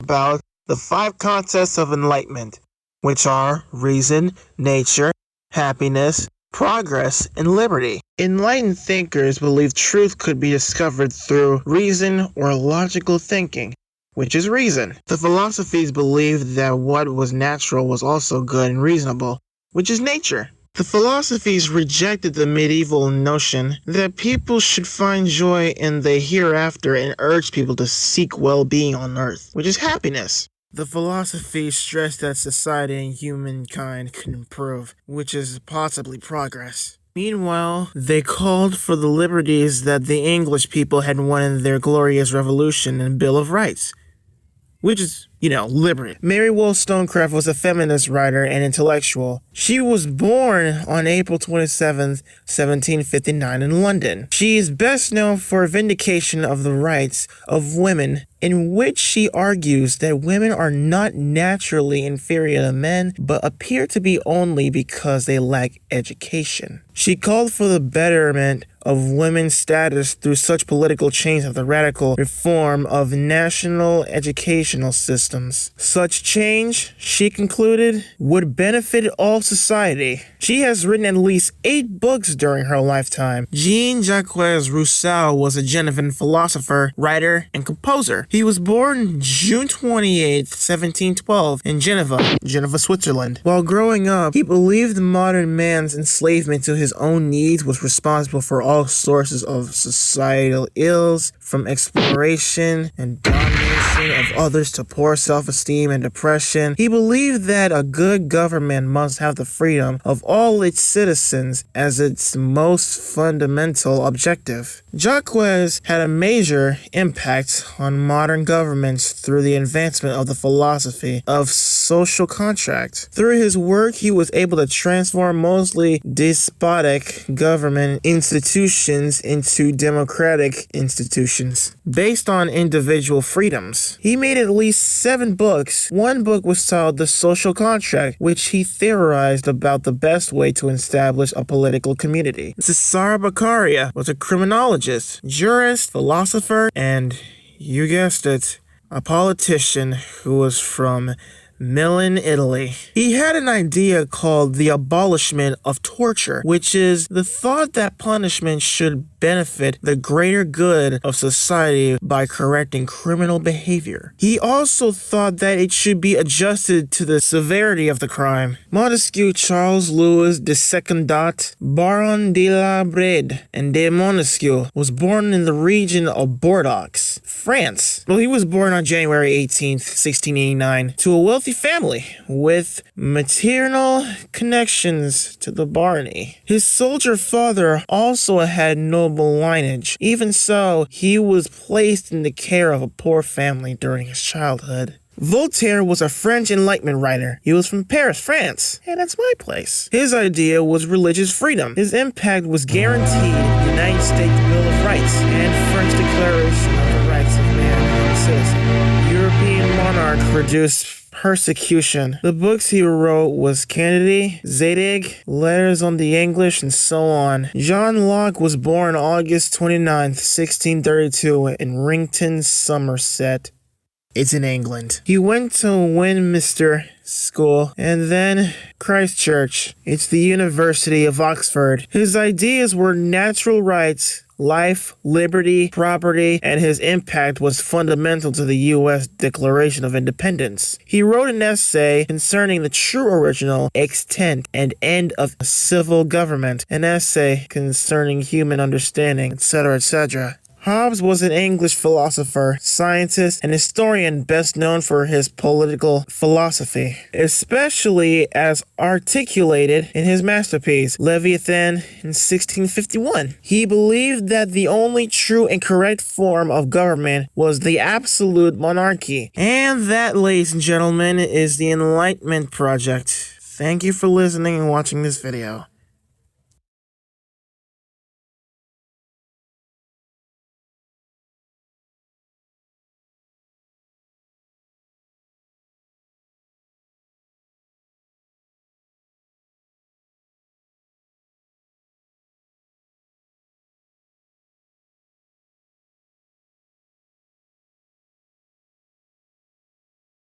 about the 5 concepts of enlightenment, which are reason, nature, happiness, progress, and liberty. Enlightened thinkers believe truth could be discovered through reason or logical thinking, which is reason. The philosophies believed that what was natural was also good and reasonable, which is nature. The philosophies rejected the medieval notion that people should find joy in the hereafter and urged people to seek well-being on earth, which is happiness. The philosophy stressed that society and humankind could improve, which is possibly progress. Meanwhile, they called for the liberties that the English people had won in their glorious revolution and Bill of Rights, which is, liberty. Mary Wollstonecraft was a feminist writer and intellectual. She was born on April 27, 1759 in London. She is best known for vindication of the rights of women, in which she argues that women are not naturally inferior to men, but appear to be only because they lack education. She called for the betterment of women's status through such political change as the radical reform of national educational systems. Such change, she concluded, would benefit all society. She has written at least 8 books during her lifetime. Jean-Jacques Rousseau was a Genevan philosopher, writer, and composer. He was born June 28, 1712 in Geneva, Switzerland. While growing up, he believed modern man's enslavement to his own needs was responsible for all sources of societal ills, from exploration and domination of others to poor self-esteem and depression. He believed that a good government must have the freedom of all its citizens as its most fundamental objective. Jacques had a major impact on modern governments through the advancement of the philosophy of social contract. Through his work, he was able to transform mostly despotic government institutions into democratic institutions based on individual freedoms. He made at least 7 books. One book was titled The Social Contract, which he theorized about the best way to establish a political community. Cesare Beccaria was a criminologist, jurist, philosopher, and, you guessed it, a politician who was from Milan, Italy. He had an idea called the abolishment of torture, which is the thought that punishment should benefit the greater good of society by correcting criminal behavior. He also thought that it should be adjusted to the severity of the crime. Montesquieu Charles Louis de Secondat, Baron de la Brede and de Montesquieu, was born in the region of Bordeaux, France. Well, he was born on January 18th, 1689, to a wealthy family with maternal connections to the barony. His soldier father also had noble lineage. Even so, he was placed in the care of a poor family during his childhood. Voltaire was a French Enlightenment writer. He was from Paris, France, and that's my place. His idea was religious freedom. His impact was guaranteed in the United States Bill of Rights and French Declaration of the Rights of Man and Citizen. European monarch produced persecution. The books he wrote was Candide, Zadig, Letters on the English, and so on. John Locke was born August 29th, 1632 in Rington, Somerset. It's in England. He went to Westminster School and then Christchurch. It's the University of Oxford. His ideas were natural rights, life, liberty, property, and his impact was fundamental to the U.S. Declaration of Independence. He wrote an essay concerning the true original extent and end of civil government, an essay concerning human understanding, etc., etc. Hobbes was an English philosopher, scientist, and historian best known for his political philosophy, especially as articulated in his masterpiece, Leviathan, in 1651. He believed that the only true and correct form of government was the absolute monarchy. And that, ladies and gentlemen, is the Enlightenment Project. Thank you for listening and watching this video.